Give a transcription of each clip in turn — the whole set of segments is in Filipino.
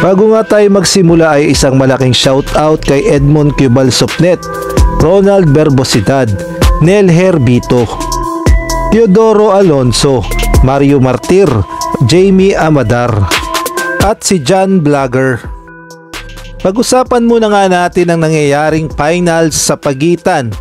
Bago nga tayo magsimula ay isang malaking shoutout kay Edmond Cubal Sopnet, Ronald Verbosidad, Nel Herbito, Teodoro Alonso, Mario Martir, Jamie Amadar, at si John Vlogger. Pag-usapan muna nga natin ang nangyayaring finals sa pagitan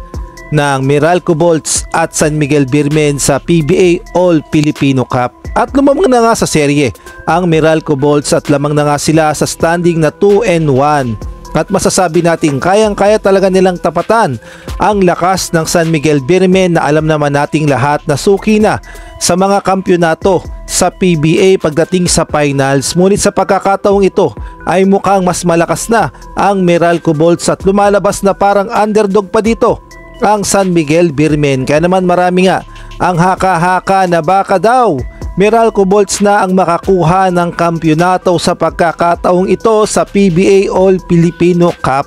ng Meralco Bolts at San Miguel Beermen sa PBA All Filipino Cup. At lumamang na nga sa serye ang Meralco Bolts at lamang na nga sila sa standing na 2-1. At masasabi natin kayang-kaya talaga nilang tapatan ang lakas ng San Miguel Beermen na alam naman nating lahat na suki na sa mga kampyonato sa PBA pagdating sa finals. Ngunit sa pagkakataong ito ay mukhang mas malakas na ang Meralco Bolts at lumalabas na parang underdog pa dito ang San Miguel Beermen. Kaya naman marami nga ang haka-haka na baka daw Meralco Bolts na ang makakuha ng kampyonato sa pagkakataong ito sa PBA All Filipino Cup.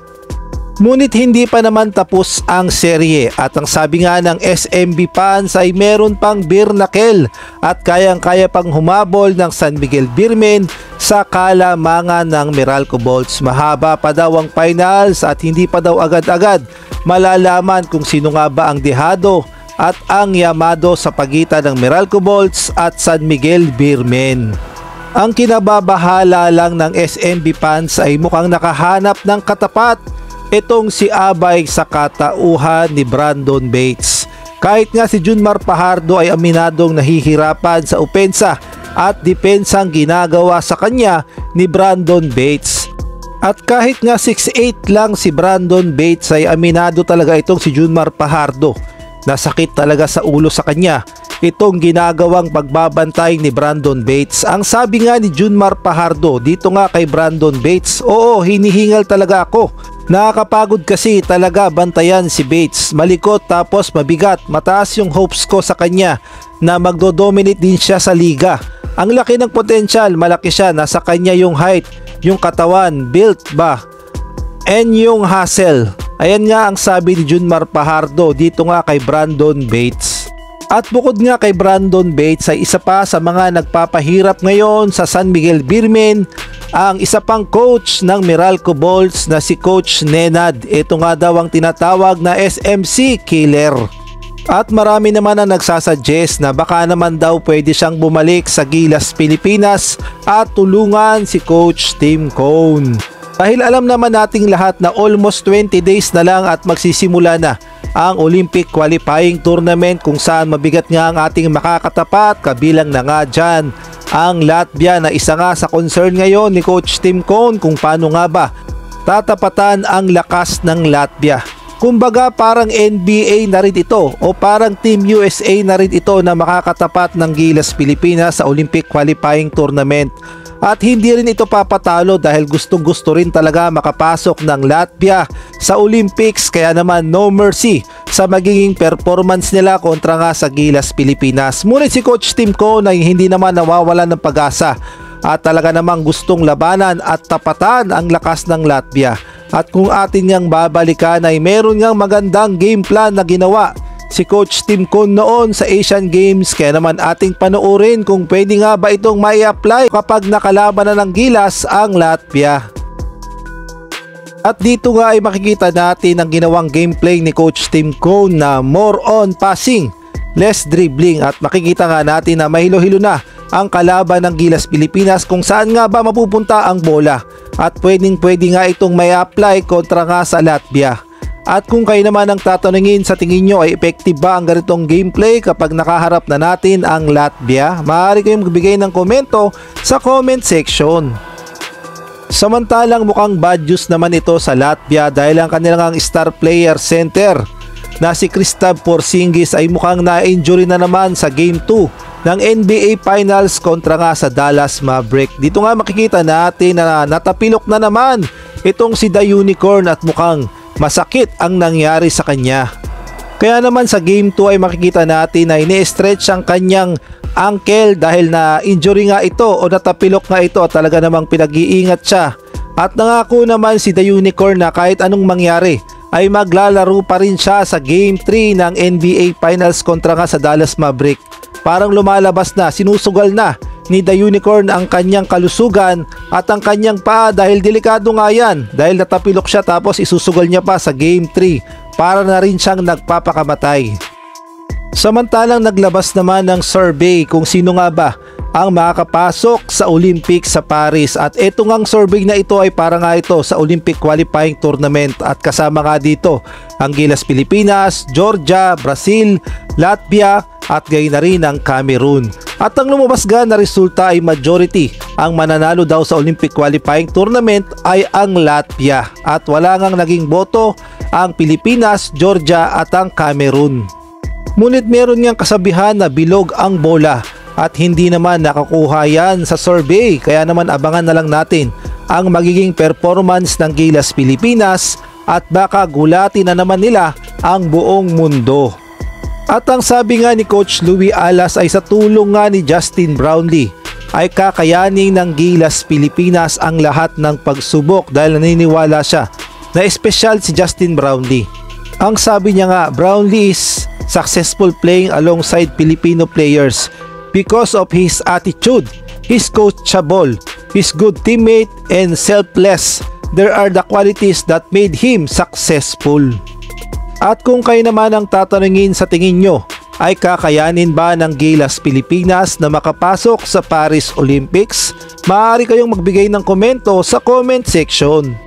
Ngunit hindi pa naman tapos ang serye at ang sabi nga ng SMB fans ay meron pang beer knuckle at kayang-kaya pang humabol ng San Miguel Beermen sa kalamangan ng Meralco Bolts. Mahaba pa daw ang finals at hindi pa daw agad-agad malalaman kung sino nga ba ang dehado at ang yamado sa pagitan ng Meralco Bolts at San Miguel Beermen. Ang kinababahala lang ng SMB fans ay mukhang nakahanap ng katapat itong si Abay sa katauhan ni Brandon Bates. Kahit nga si Junmar Fajardo ay aminadong nahihirapan sa opensa at depensang ginagawa sa kanya ni Brandon Bates. At kahit nga 6'8 lang si Brandon Bates ay aminado talaga itong si Junmar Fajardo. Nasakit talaga sa ulo sa kanya itong ginagawang pagbabantay ni Brandon Bates. Ang sabi nga ni Junmar Fajardo dito nga kay Brandon Bates, oo, hinihingal talaga ako. Nakakapagod kasi talaga bantayan si Bates. Malikot tapos mabigat. Mataas yung hopes ko sa kanya na magdo-dominate din siya sa liga. Ang laki ng potential, malaki siya. Nasa kanya yung height, yung katawan, built ba, and yung hustle. Ayan nga ang sabi ni Junmar Fajardo dito nga kay Brandon Bates. At bukod nga kay Brandon Bates ay isa pa sa mga nagpapahirap ngayon sa San Miguel Beermen ang isa pang coach ng Meralco Bolts na si Coach Nenad. Ito nga daw ang tinatawag na SMC Killer. At marami naman ang nagsasuggest na baka naman daw pwede siyang bumalik sa Gilas Pilipinas at tulungan si Coach Tim Cone. Dahil alam naman nating lahat na almost 20 days na lang at magsisimula na ang Olympic Qualifying Tournament kung saan mabigat nga ang ating makakatapat, kabilang na nga dyan ang Latvia na isa nga sa concern ngayon ni Coach Tim Cone kung paano nga ba tatapatan ang lakas ng Latvia. Kumbaga parang NBA na rin ito o parang Team USA na rin ito na makakatapat ng Gilas Pilipinas sa Olympic Qualifying Tournament. At hindi rin ito papatalo dahil gustong-gusto rin talaga makapasok ng Latvia sa Olympics, kaya naman no mercy sa magiging performance nila kontra nga sa Gilas Pilipinas. Ngunit si Coach Tim Cone ay hindi naman nawawalan ng pag-asa at talaga namang gustong labanan at tapatan ang lakas ng Latvia. At kung atin ngang babalikan ay meron ngang magandang game plan na ginawa si Coach Tim Cone noon sa Asian Games, kaya naman ating panoorin kung pwede nga ba itong mai-apply kapag nakalaban na ng Gilas ang Latvia. At dito nga ay makikita natin ang ginawang gameplay ni Coach Tim Cone na more on passing, less dribbling, at makikita nga natin na mahilo-hilo na ang kalaban ng Gilas Pilipinas kung saan nga ba mapupunta ang bola, at pwedeng-pwede nga itong mai-apply kontra nga sa Latvia. At kung kayo naman ang tatanungin, sa tingin nyo ay effective ba ang ganitong gameplay kapag nakaharap na natin ang Latvia? Maaari kayong magbigay ng komento sa comment section. Samantalang mukhang bad news naman ito sa Latvia dahil ang kanilang star player center na si Kristaps Porzingis ay mukhang na-injury na naman sa Game 2 ng NBA Finals kontra nga sa Dallas Mavericks. Dito nga makikita natin na natapilok na naman itong si The Unicorn at mukhang masakit ang nangyari sa kanya. Kaya naman sa Game 2 ay makikita natin na ini-stretch ang kanyang ankle dahil na injury nga ito o natapilok nga ito at talaga namang pinag-iingat siya. At nangako naman si The Unicorn na kahit anong mangyari ay maglalaro pa rin siya sa Game 3 ng NBA Finals kontra nga sa Dallas Mavericks. Parang lumalabas na, sinusugal na ni The Unicorn ang kanyang kalusugan at ang kanyang paa dahil delikado nga yan dahil natapilok siya tapos isusugal niya pa sa Game 3 para na rin siyang nagpapakamatay. Samantalang naglabas naman ng survey kung sino nga ba ang makakapasok sa Olympics sa Paris at eto ngang survey na ito ay para nga ito sa Olympic Qualifying Tournament at kasama nga dito ang Gilas Pilipinas, Georgia, Brazil, Latvia at gayon na rin ang Cameroon. At ang lumabas nga na resulta ay majority ang mananalo daw sa Olympic Qualifying Tournament ay ang Latvia at wala ngang naging boto ang Pilipinas, Georgia at ang Cameroon. Ngunit meron ngang kasabihan na bilog ang bola at hindi naman nakakuha yan sa survey kaya naman abangan na lang natin ang magiging performance ng Gilas Pilipinas at baka gulatin na naman nila ang buong mundo. At ang sabi nga ni Coach Louie Alas ay sa tulong nga ni Justin Brownlee ay kakayanin ng Gilas Pilipinas ang lahat ng pagsubok dahil naniniwala siya na espesyal si Justin Brownlee. Ang sabi niya nga, Brownlee is successful playing alongside Filipino players because of his attitude, his coachable, his good teammate and selfless. There are the qualities that made him successful. At kung kayo naman ang tatanungin sa tingin nyo, ay kakayanin ba ng Gilas Pilipinas na makapasok sa Paris Olympics? Maaari kayong magbigay ng komento sa comment section.